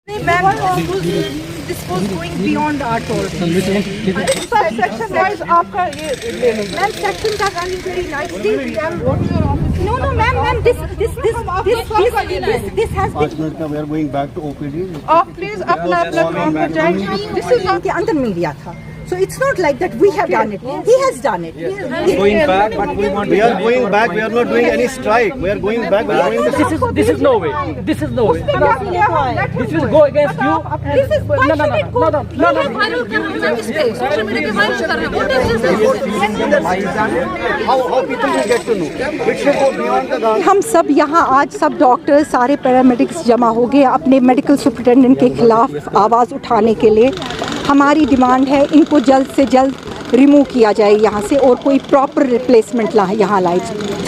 This was going beyond our tolerance. Section wise आपका ये ले लो. Ma'am, section का running very nicely. No, ma'am, this has been. 5 minute का we are going back to OPD. आप please अपना काम पर जाएं. This is आपके अंदर मीडिया था. So it's not like that we have done it. He has done it. Going back, but we want. We are going back. We are not doing any strike. We are going back. We are going. This is no way. This is no way. This will go against you. This is why No. How people will get to know? It should go beyond the. हम सब यहाँ आज सब doctor सारे paramedics जमा हो गए अपने मेडिकल सुपरिटेंडेंट के खिलाफ आवाज़ उठाने के लिए. हमारी डिमांड है इनको जल्द से जल्द रिमूव किया जाए यहाँ से और कोई प्रॉपर रिप्लेसमेंट यहाँ लाए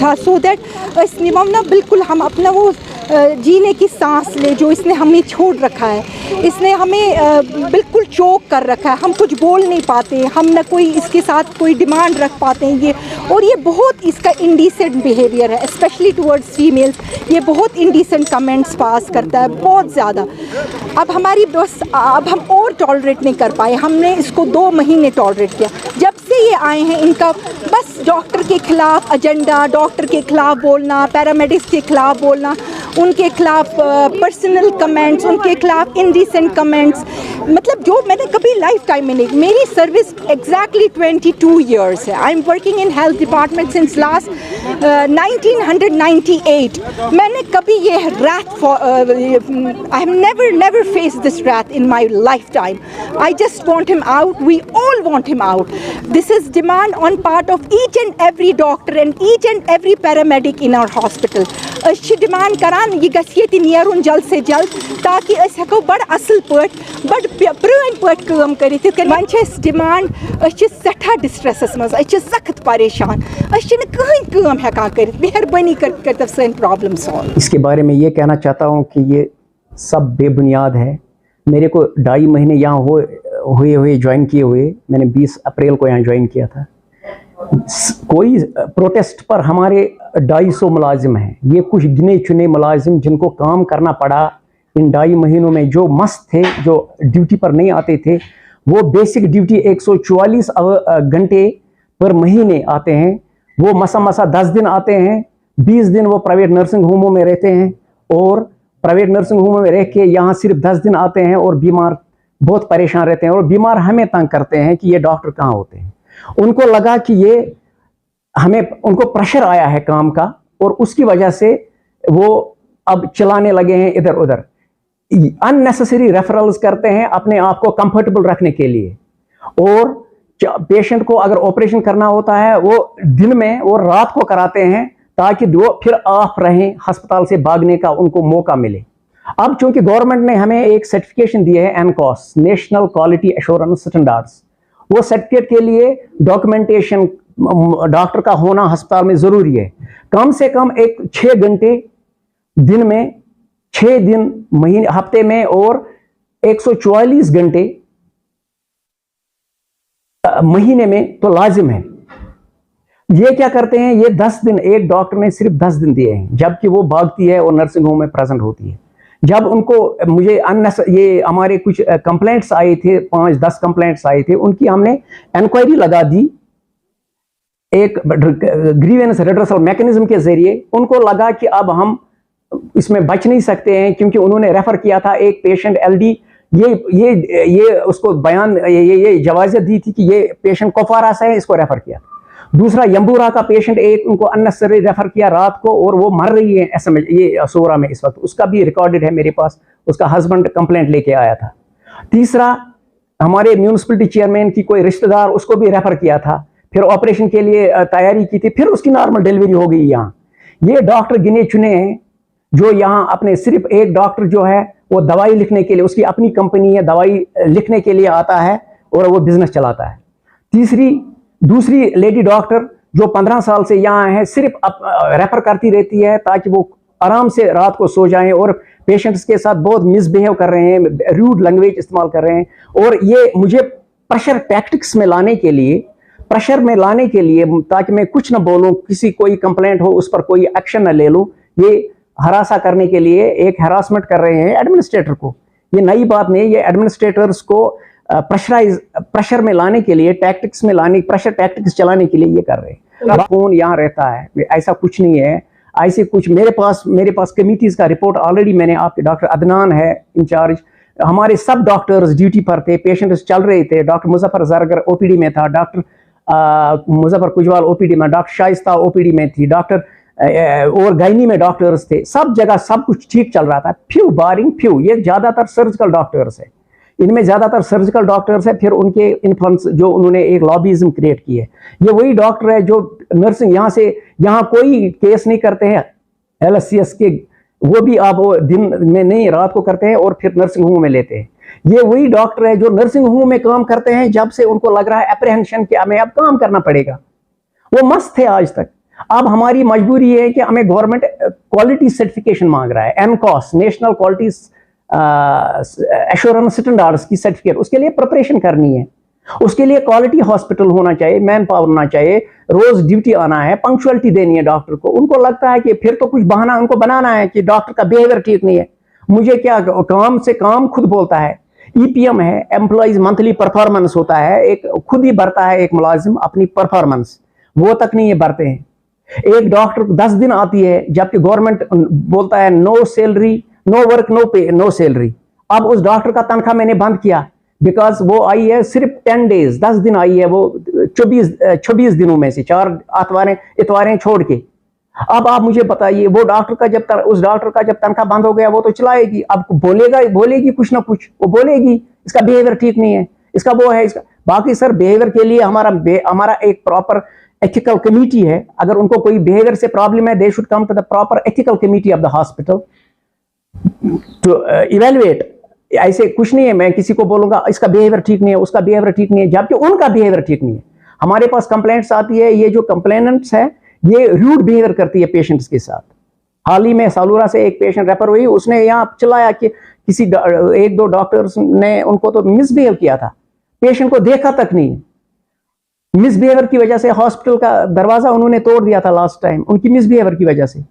था सो दैट इस नियम ना बिल्कुल हम अपना वो जीने की सांस ले जो इसने हमें छोड़ रखा है. इसने हमें बिल्कुल चोक कर रखा है. हम कुछ बोल नहीं पाते. हम न कोई इसके साथ कोई डिमांड रख पाते हैं. ये बहुत इसका इंडिसेंट बिहेवियर है स्पेशली टुवर्ड्स फीमेल्स. ये बहुत इंडिसेंट कमेंट्स पास करता है बहुत ज़्यादा. अब हमारी बस अब हम और टॉलरेट नहीं कर पाए. हमने इसको 2 महीने टॉलरेट किया. जब से ये आए हैं इनका बस डॉक्टर के खिलाफ एजेंडा, डॉक्टर के खिलाफ बोलना, पैरामेडिक्स के खिलाफ बोलना, उनके खिलाफ पर्सनल कमेंट्स, उनके खिलाफ इंडिसेंट कमेंट्स. मतलब जो मैंने कभी लाइफ टाइम में नहीं. मेरी सर्विस एग्जैक्टली 22 ईयर्स है. I am working in health department since last 1998. मैंने कभी ये wrath I have never face this wrath in my lifetime. I just want him out. We all want him out. This is demand on part of each and every doctor and each and every paramedic in our hospital. Demand करान ये गई नेरुन जल्द से जल्द ताकि हेको बड़ असल पट बड़ प्रेन पट कम कर. डिमांड सठा डिस्ट्रेसस मज सख्त परेशान. कहीं हेकान कर. मेहरबानी कर सन प्रॉब्लम सॉल्व. इसके बारे में ये कहना चाहता हूँ कि ये सब बेबुनियाद है. मेरे को 2.5 महीने यहाँ हुए ज्वाइन किए हुए. मैंने 20 अप्रैल को यहाँ ज्वाइन किया था. कोई प्रोटेस्ट पर हमारे 250 मुलाजिम हैं. ये कुछ गिने चुने मुलाजिम जिनको काम करना पड़ा इन 2.5 महीनों में, जो मस्त थे, जो ड्यूटी पर नहीं आते थे. वो बेसिक ड्यूटी 144 घंटे पर महीने आते हैं. वो मसा 10 दिन आते हैं. 20 दिन वो प्राइवेट नर्सिंग होमों में रहते हैं और प्राइवेट नर्सिंग होमों में रह के यहाँ सिर्फ 10 दिन आते हैं और बीमार बहुत परेशान रहते हैं. और बीमार हमें तंग करते हैं कि ये डॉक्टर कहाँ होते हैं. उनको लगा कि ये उनको प्रेशर आया है काम का और उसकी वजह से वो अब चलाने लगे हैं इधर उधर. अननेसेसरी रेफरल्स करते हैं अपने आप को कंफर्टेबल रखने के लिए. और पेशेंट को अगर ऑपरेशन करना होता है वो दिन में और रात को कराते हैं ताकि वो फिर ऑफ रहें, अस्पताल से भागने का उनको मौका मिले. अब चूंकि गवर्नमेंट ने हमें एक सर्टिफिकेशन दिया है एनकॉस, नेशनल क्वालिटी एश्योरेंस स्टैंडर्ड्स. वो सर्टिफिकेट के लिए डॉक्यूमेंटेशन डॉक्टर का होना अस्पताल में जरूरी है. कम से कम 6 घंटे दिन में, 6 दिन महीने हफ्ते में और 144 घंटे महीने में तो लाजिम है. ये क्या करते हैं, ये 10 दिन, एक डॉक्टर ने सिर्फ 10 दिन दिए हैं जबकि वो भागती है और नर्सिंग होम में प्रेजेंट होती है. जब उनको ये हमारे कुछ कंप्लेंट्स आए थे, 5-10 कंप्लेंट्स आए थे, उनकी हमने इंक्वायरी लगा दी एक ग्रीवेंस रिड्रेसल मैकेनिज्म के जरिए. उनको लगा कि अब हम इसमें बच नहीं सकते हैं क्योंकि उन्होंने रेफर किया था एक पेशेंट LD. ये उसको बयान ये जवाज़त दी थी कि ये पेशेंट कुपवारा से है, इसको रेफर किया. दूसरा यंबूरा का पेशेंट एक उनको अननेसेसरी रेफर किया रात को और वो मर रही है ये सोरा में इस वक्त. उसका भी रिकॉर्डेड है मेरे पास. उसका हस्बैंड कंप्लेंट लेके आया था. तीसरा हमारे म्यूनिसिपलिटी चेयरमैन की कोई रिश्तेदार, उसको भी रेफर किया था. फिर ऑपरेशन के लिए तैयारी की थी, फिर उसकी नॉर्मल डिलीवरी हो गई. यहाँ ये डॉक्टर गिने चुने हैं जो यहाँ अपने सिर्फ एक डॉक्टर जो है वो दवाई लिखने के लिए, उसकी अपनी कंपनी है, दवाई लिखने के लिए आता है और वो बिजनेस चलाता है. दूसरी लेडी डॉक्टर जो 15 साल से यहाँ है, सिर्फ रेफर करती रहती है ताकि वो आराम से रात को सो जाएं और पेशेंट्स के साथ बहुत मिसबिहेव कर रहे हैं, रूड लैंग्वेज इस्तेमाल कर रहे हैं. और ये मुझे प्रेशर टैक्टिक्स में लाने के लिए ताकि मैं कुछ ना बोलूं, कोई कंप्लेंट हो उस पर कोई एक्शन ना ले लूं, ये हरासा करने के लिए एक हरासमेंट कर रहे हैं एडमिनिस्ट्रेटर को. ये नई बात नहीं है। ये एडमिनिस्ट्रेटर्स को प्रेशर में लाने के लिए, टैक्टिक्स में लाने, प्रेशर टैक्टिक्स चलाने के लिए ये कर रहे हैं। कौन यहाँ रहता है, ऐसा कुछ नहीं है। ऐसे कुछ मेरे पास कमिटीज का रिपोर्ट ऑलरेडी मैंने आपके, डॉक्टर अदनान है इंचार्ज, हमारे सब डॉक्टर्स ड्यूटी पर थे, पेशेंट्स चल रहे थे। डॉक्टर मुजफ्फर जरगर ओपीडी में था, डॉक्टर मुजफ्फर कुजवाल ओपीडी में, डॉक्टर शाइस्ता ओपीडी में थी, डॉक्टर और गायनी में डॉक्टर्स थे। सब जगह सब कुछ ठीक चल रहा था। फ्यू बारिंग फ्यू, ये ज्यादातर सर्जिकल डॉक्टर्स है, इनमें ज्यादातर सर्जिकल डॉक्टर्स है। फिर उनके इन्फ्लुएंस जो उन्होंने एक लॉबिज्म क्रिएट की है। ये वही डॉक्टर है जो नर्सिंग यहाँ कोई केस नहीं करते हैं LSCS के, वो भी आप वो दिन में नहीं रात को करते हैं और फिर नर्सिंग होम में लेते हैं। ये वही डॉक्टर है जो नर्सिंग होम में काम करते हैं जब से उनको लग रहा है अप्रहेंशन कि हमें अब काम करना पड़ेगा। वो मस्त थे आज तक। अब हमारी मजबूरी है कि हमें गवर्नमेंट क्वालिटी सर्टिफिकेशन मांग रहा है, NCOS, national quality assurance standards की सर्टिफिकेट। उसके लिए प्रिपरेशन करनी है, उसके लिए क्वालिटी हॉस्पिटल होना चाहिए, मैन पावर होना चाहिए, रोज ड्यूटी आना है, पंक्चुअलिटी देनी है डॉक्टर को। उनको लगता है कि फिर तो कुछ बहाना उनको बनाना है कि डॉक्टर का बिहेवियर ठीक नहीं है। मुझे क्या, काम से काम खुद बोलता है। EPM है, एम्प्लॉइज मंथली परफॉर्मेंस होता है, एक खुद ही भरता है एक मुलाजिम अपनी परफॉर्मेंस, वो तक नहीं ये भरते हैं। एक डॉक्टर 10 दिन आती है जबकि गवर्नमेंट बोलता है no salary, no work, no pay, no salary. अब उस डॉक्टर का तनख्वाह मैंने बंद किया बिकॉज वो आई है सिर्फ 10 डेज, 10 दिन आई है वो 24 दिनों में से 4 इतवारें छोड़ के। अब आप मुझे बताइए, वो डॉक्टर का उस डॉक्टर का जब तनख्वाह बंद हो गया वो तो चलाएगी, अब बोलेगी कुछ ना कुछ, वो बोलेगी इसका बिहेवियर ठीक नहीं है, इसका वो है, इसका। बाकी सर बिहेवियर के लिए हमारा एक प्रॉपर एथिकल कमेटी है। अगर उनको कोई बिहेवियर से प्रॉब्लम है, they should come to the proper ethical committee of the hospital to evaluate. ऐसे कुछ नहीं है मैं किसी को बोलूंगा इसका बिहेवियर ठीक नहीं है, उसका बिहेवियर ठीक नहीं है, जबकि उनका बिहेवियर ठीक नहीं है। हमारे पास कंप्लेंट्स आती है, ये जो कंप्लेनेंट्स है ये रूड बिहेवियर करती है पेशेंट्स के साथ। हाल ही में सालूरा से एक पेशेंट रेफर हुई, उसने यहाँ चलाया कि किसी 1-2 डॉक्टर्स ने उनको तो मिसबिहेव किया था, पेशेंट को देखा तक नहीं। मिसबिहेवियर की वजह से हॉस्पिटल का दरवाजा उन्होंने तोड़ दिया था लास्ट टाइम, उनकी मिसबिहेवियर की वजह से।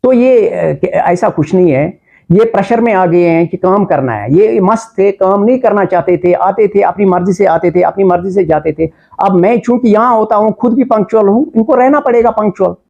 तो ये ऐसा कुछ नहीं है, ये प्रेशर में आ गए हैं कि काम करना है। ये मस्त थे, काम नहीं करना चाहते थे, आते थे अपनी मर्जी से आते थे, अपनी मर्जी से जाते थे। अब मैं चूंकि यहाँ होता हूँ, खुद भी पंक्चुअल हूँ, इनको रहना पड़ेगा पंक्चुअल।